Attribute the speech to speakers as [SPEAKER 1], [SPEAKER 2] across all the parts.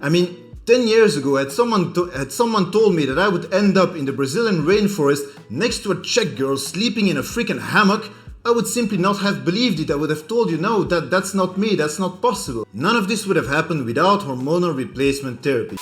[SPEAKER 1] I mean, 10 years ago, had someone told me that I would end up in the Brazilian rainforest next to a Czech girl sleeping in a freaking hammock, I would simply not have believed it. I would have told you, no, that's not me, that's not possible. None of this would have happened without hormonal replacement therapy.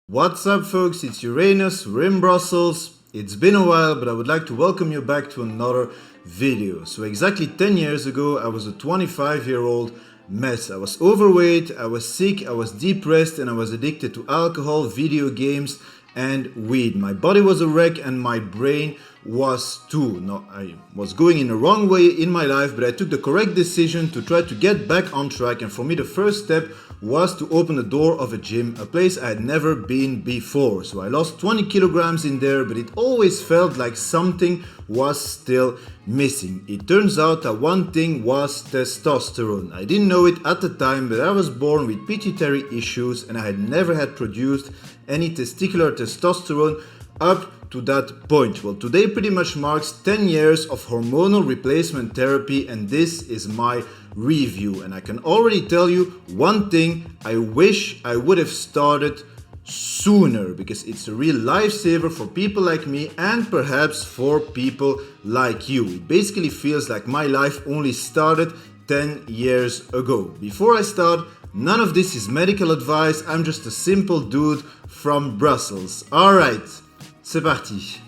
[SPEAKER 1] What's up folks, it's Uranus, we're in Brussels. It's been a while, but I would like to welcome you back to another video. So exactly 10 years ago, I was a 25-year-old mess. I was overweight, I was sick, I was depressed, and I was addicted to alcohol, video games, and weed. My body was a wreck and my brain was too. No, I was going in the wrong way in my life, but I took the correct decision to try to get back on track. And for me, the first step was to open the door of a gym, a place I had never been before. So I lost 20 kilograms in there, but it always felt like something was still missing. It turns out that one thing was testosterone. I didn't know it at the time, but I was born with pituitary issues and I had never had produced any testicular testosterone up to that point. Well, today pretty much marks 10 years of hormonal replacement therapy, and this is my review. And I can already tell you one thing: I wish I would have started sooner, because it's a real lifesaver for people like me and perhaps for people like you. It basically feels like my life only started 10 years ago. Before I start, none of this is medical advice, I'm just a simple dude from Brussels. Alright, c'est parti.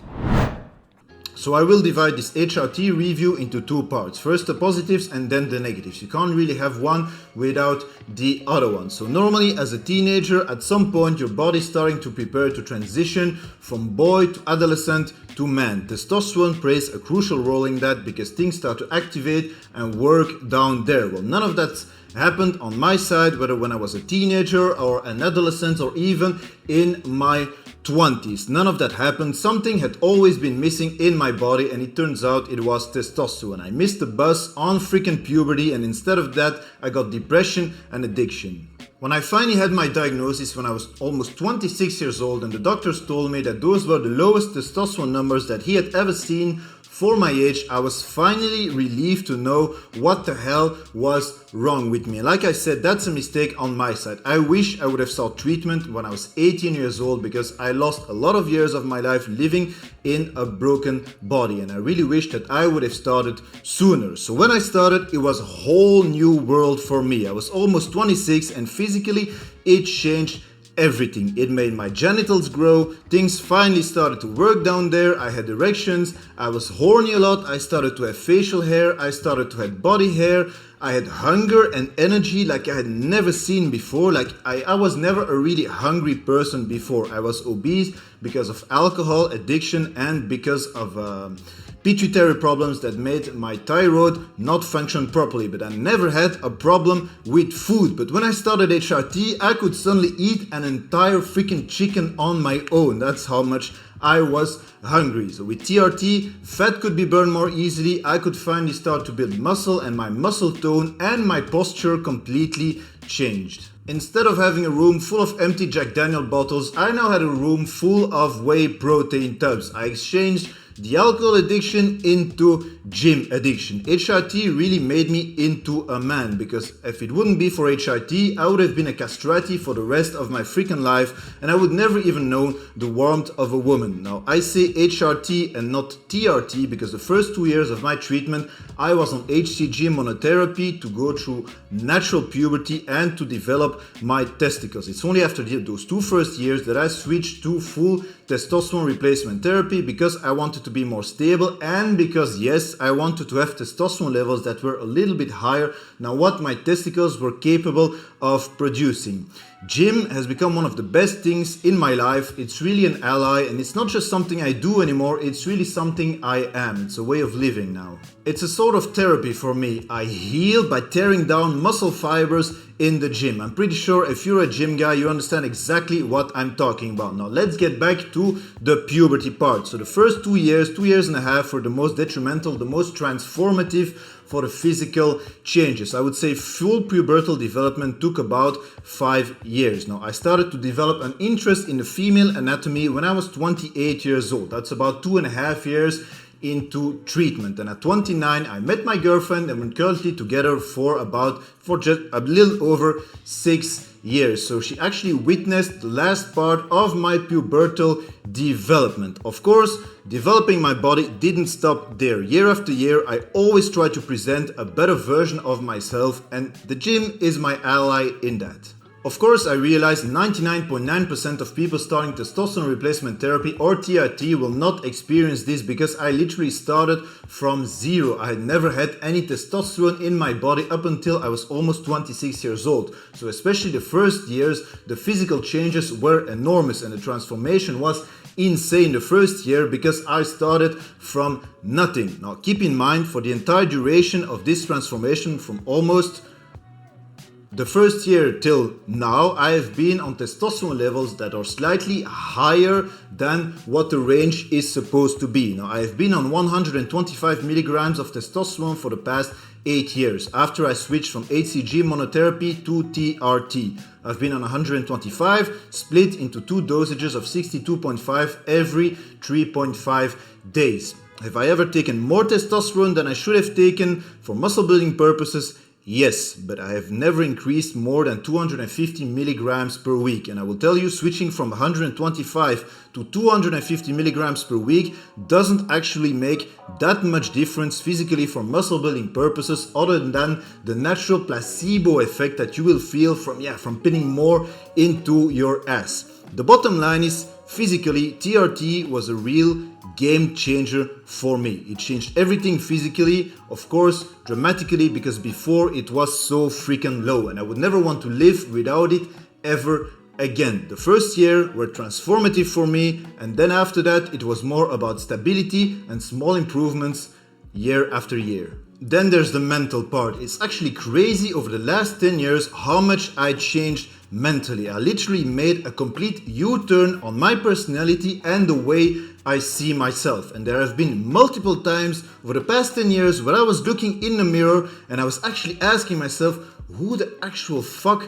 [SPEAKER 1] So I will divide this HRT review into two parts. First the positives and then the negatives. You can't really have one without the other one. So normally as a teenager, at some point your body's starting to prepare to transition from boy to adolescent to man. Testosterone plays a crucial role in that because things start to activate and work down there. Well, none of that's happened on my side, whether when I was a teenager or an adolescent or even in my 20s. None of that happened. Something had always been missing in my body, and it turns out it was testosterone. I missed the bus on freaking puberty, and instead of that I got depression and addiction. When I finally had my diagnosis when I was almost 26 years old, and the doctors told me that those were the lowest testosterone numbers that he had ever seen for my age, I was finally relieved to know what the hell was wrong with me. Like I said, that's a mistake on my side. I wish I would have sought treatment when I was 18 years old, because I lost a lot of years of my life living in a broken body, and I really wish that I would have started sooner. So when I started, it was a whole new world for me. I was almost 26 and physically it changed everything. It made my genitals grow, things finally started to work down there, I had erections, I was horny a lot, I started to have facial hair, I started to have body hair, I had hunger and energy like I had never seen before. Like I was never a really hungry person before. I was obese because of alcohol addiction and because of pituitary problems that made my thyroid not function properly, but I never had a problem with food. But when I started HRT, I could suddenly eat an entire freaking chicken on my own. That's how much I was hungry. So with TRT, fat could be burned more easily, I could finally start to build muscle, and my muscle tone and my posture completely changed. Instead of having a room full of empty Jack Daniel bottles, I now had a room full of whey protein tubs. I exchanged the alcohol addiction into gym addiction. HRT really made me into a man, because if it wouldn't be for HRT, I would have been a castrati for the rest of my freaking life, and I would never even know the warmth of a woman. Now I say HRT and not TRT because the first 2 years of my treatment I was on HCG monotherapy to go through natural puberty and to develop my testicles. It's only after those two first years that I switched to full testosterone replacement therapy, because I wanted to be more stable and because, yes, I wanted to have testosterone levels that were a little bit higher than what my testicles were capable of producing. Gym has become one of the best things in my life. It's really an ally, and it's not just something I do anymore, it's really something I am. It's a way of living now. It's a sort of therapy for me. I heal by tearing down muscle fibers in the gym. I'm pretty sure if you're a gym guy, you understand exactly what I'm talking about. Now let's get back to the puberty part. So the first 2 years and a half were the most detrimental, the most transformative for the physical changes. I would say full pubertal development took about 5 years. Now, I started to develop an interest in the female anatomy when I was 28 years old. That's about 2.5 years into treatment, and at 29 I met my girlfriend and we're currently together for just a little over 6 years. So she actually witnessed the last part of my pubertal development. Of course, developing my body didn't stop there. Year after year I always try to present a better version of myself, and the gym is my ally in that. Of course, I realize 99.9% of people starting testosterone replacement therapy or TRT will not experience this, because I literally started from zero. I had never had any testosterone in my body up until I was almost 26 years old. So especially the first years, the physical changes were enormous and the transformation was insane the first year, because I started from nothing. Now keep in mind, for the entire duration of this transformation, from almost the first year till now, I have been on testosterone levels that are slightly higher than what the range is supposed to be. Now, I have been on 125 milligrams of testosterone for the past 8 years, after I switched from HCG monotherapy to TRT. I've been on 125, split into 2 dosages of 62.5 every 3.5 days. Have I ever taken more testosterone than I should have taken for muscle building purposes? Yes, but I have never increased more than 250 milligrams per week. And I will tell you, switching from 125 to 250 milligrams per week doesn't actually make that much difference physically for muscle building purposes, other than the natural placebo effect that you will feel from pinning more into your ass. The bottom line is, physically, TRT was a real game changer for me. It changed everything physically, of course, dramatically, because before it was so freaking low and I would never want to live without it ever again. The first year were transformative for me, and then after that it was more about stability and small improvements year after year. Then there's the mental part. It's actually crazy over the last 10 years how much I changed mentally. I literally made a complete U-turn on my personality and the way I see myself. And there have been multiple times over the past 10 years where I was looking in the mirror and I was actually asking myself, who the actual fuck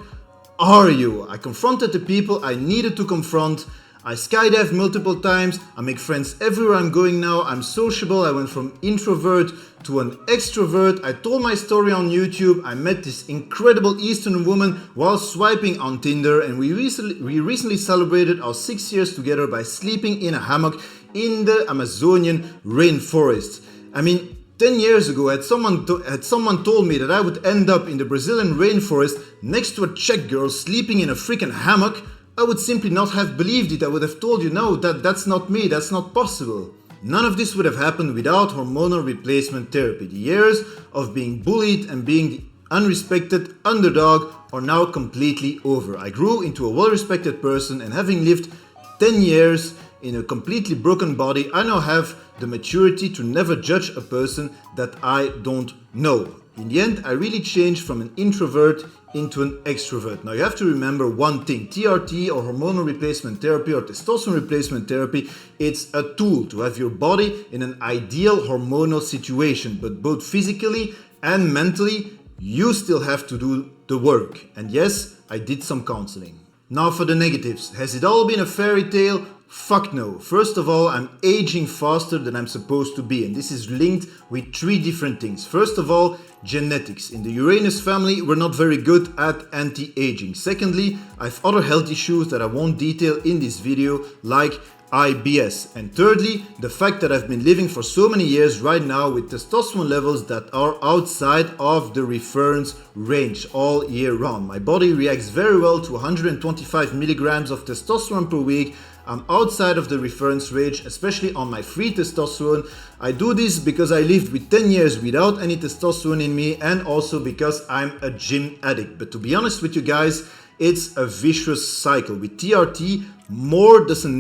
[SPEAKER 1] are you? I confronted the people I needed to confront. I skydive multiple times, I make friends everywhere I'm going now, I'm sociable, I went from introvert to an extrovert, I told my story on YouTube, I met this incredible Eastern woman while swiping on Tinder, and we recently celebrated our 6 years together by sleeping in a hammock in the Amazonian rainforest. I mean, 10 years ago, had someone told me that I would end up in the Brazilian rainforest next to a Czech girl sleeping in a freaking hammock, I would simply not have believed it. I would have told you, no, that's not me, that's not possible. None of this would have happened without hormonal replacement therapy. The years of being bullied and being the unrespected underdog are now completely over. I grew into a well-respected person, and having lived 10 years in a completely broken body, I now have the maturity to never judge a person that I don't know. In the end, I really changed from an introvert into an extrovert. Now you have to remember one thing: TRT or hormonal replacement therapy or testosterone replacement therapy, it's a tool to have your body in an ideal hormonal situation, but both physically and mentally you still have to do the work. And yes, I did some counseling. Now for the negatives. Has it all been a fairy tale? Fuck no. First of all, I'm aging faster than I'm supposed to be, and this is linked with 3 different things. First of all, genetics. In the Uranus family, we're not very good at anti-aging. Secondly, I have other health issues that I won't detail in this video, like IBS. And thirdly, the fact that I've been living for so many years right now with testosterone levels that are outside of the reference range all year round. My body reacts very well to 125 milligrams of testosterone per week. I'm outside of the reference range, especially on my free testosterone. I do this because I lived with 10 years without any testosterone in me, and also because I'm a gym addict. But to be honest with you guys, it's a vicious cycle. With TRT, more doesn't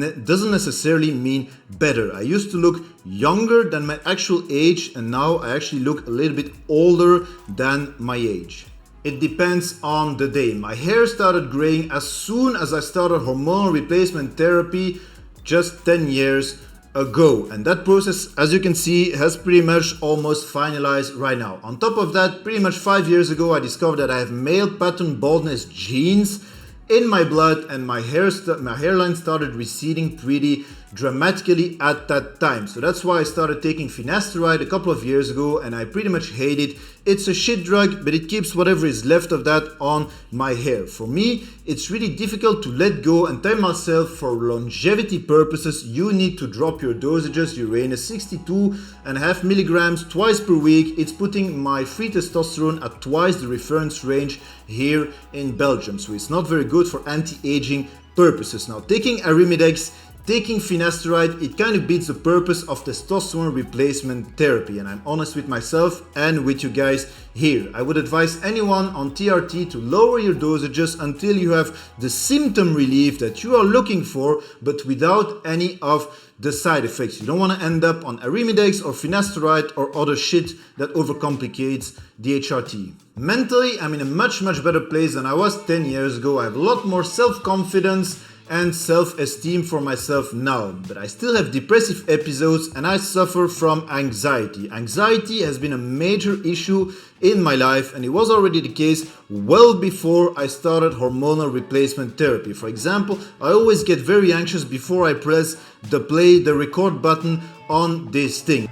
[SPEAKER 1] necessarily mean better. I used to look younger than my actual age, and now I actually look a little bit older than my age. It depends on the day. My hair started graying as soon as I started hormonal replacement therapy just 10 years ago, and that process, as you can see, has pretty much almost finalized right now. On top of that, pretty much 5 years ago I discovered that I have male pattern baldness genes in my blood, and my hairline started receding pretty dramatically at that time. So that's why I started taking finasteride a couple of years ago, and I pretty much hate it. It's a shit drug, but it keeps whatever is left of that on my hair. For me, it's really difficult to let go, and tell myself for longevity purposes, you need to drop your dosages. Uranus 62.5 milligrams twice per week. It's putting my free testosterone at twice the reference range here in Belgium. So it's not very good for anti-aging purposes. Now, taking Arimidex, taking finasteride, it kind of beats the purpose of testosterone replacement therapy, and I'm honest with myself and with you guys here. I would advise anyone on TRT to lower your dosages until you have the symptom relief that you are looking for, but without any of the side effects. You don't want to end up on Arimidex or finasteride or other shit that overcomplicates the HRT. Mentally, I'm in a much better place than I was 10 years ago. I have a lot more self-confidence and self-esteem for myself now, but I still have depressive episodes and I suffer from anxiety. Anxiety has been a major issue in my life, and it was already the case well before I started hormonal replacement therapy. For example, I always get very anxious before I press the record button on this thing.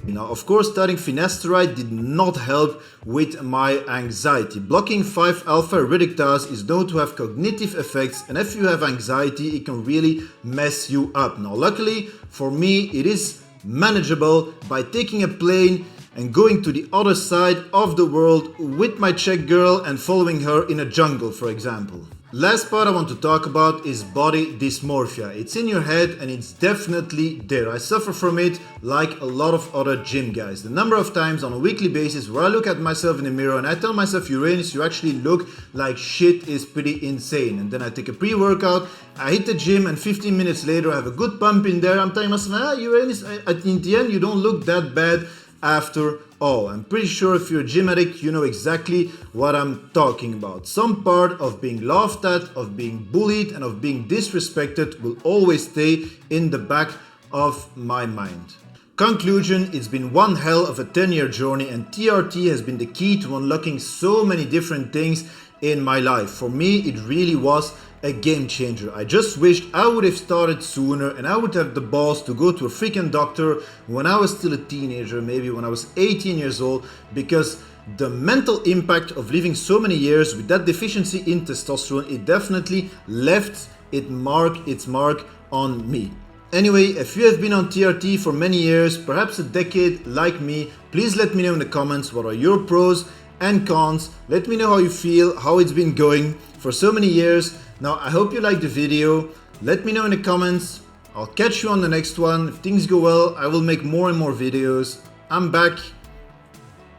[SPEAKER 1] Now, of course, starting finasteride did not help with my anxiety. Blocking 5-alpha reductase is known to have cognitive effects, and if you have anxiety, it can really mess you up. Now, luckily for me, it is manageable by taking a plane and going to the other side of the world with my Czech girl and following her in a jungle, for example. Last part I want to talk about is body dysmorphia. It's in your head and it's definitely there. I suffer from it like a lot of other gym guys. The number of times on a weekly basis where I look at myself in the mirror and I tell myself, Uranus, you actually look like shit, is pretty insane. And then I take a pre-workout, I hit the gym, and 15 minutes later I have a good pump in there. I'm telling myself, Uranus, in the end you don't look that bad after all. I'm pretty sure if you're a gym addict, you know exactly what I'm talking about. Some part of being laughed at, of being bullied, and of being disrespected will always stay in the back of my mind. Conclusion, it's been one hell of a 10-year journey, and TRT has been the key to unlocking so many different things in my life. For me, it really was a game changer. I just wished I would have started sooner, and I would have the balls to go to a freaking doctor when I was still a teenager, maybe when I was 18 years old, because the mental impact of living so many years with that deficiency in testosterone, it definitely left its mark on me. Anyway, if you have been on TRT for many years, perhaps a decade like me, please let me know in the comments what are your pros and cons. Let me know how you feel, how it's been going for so many years. Now, I hope you liked the video. Let me know in the comments. I'll catch you on the next one. If things go well, I will make more and more videos. I'm back.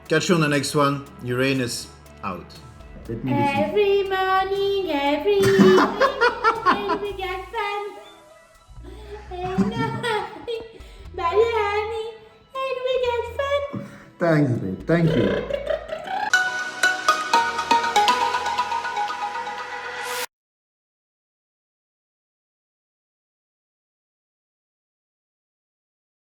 [SPEAKER 1] Catch you on the next one. Uranus out.
[SPEAKER 2] Every morning, every evening, and we get fun. And honey, honey, and we get fun.
[SPEAKER 1] Thanks, babe. Thank you.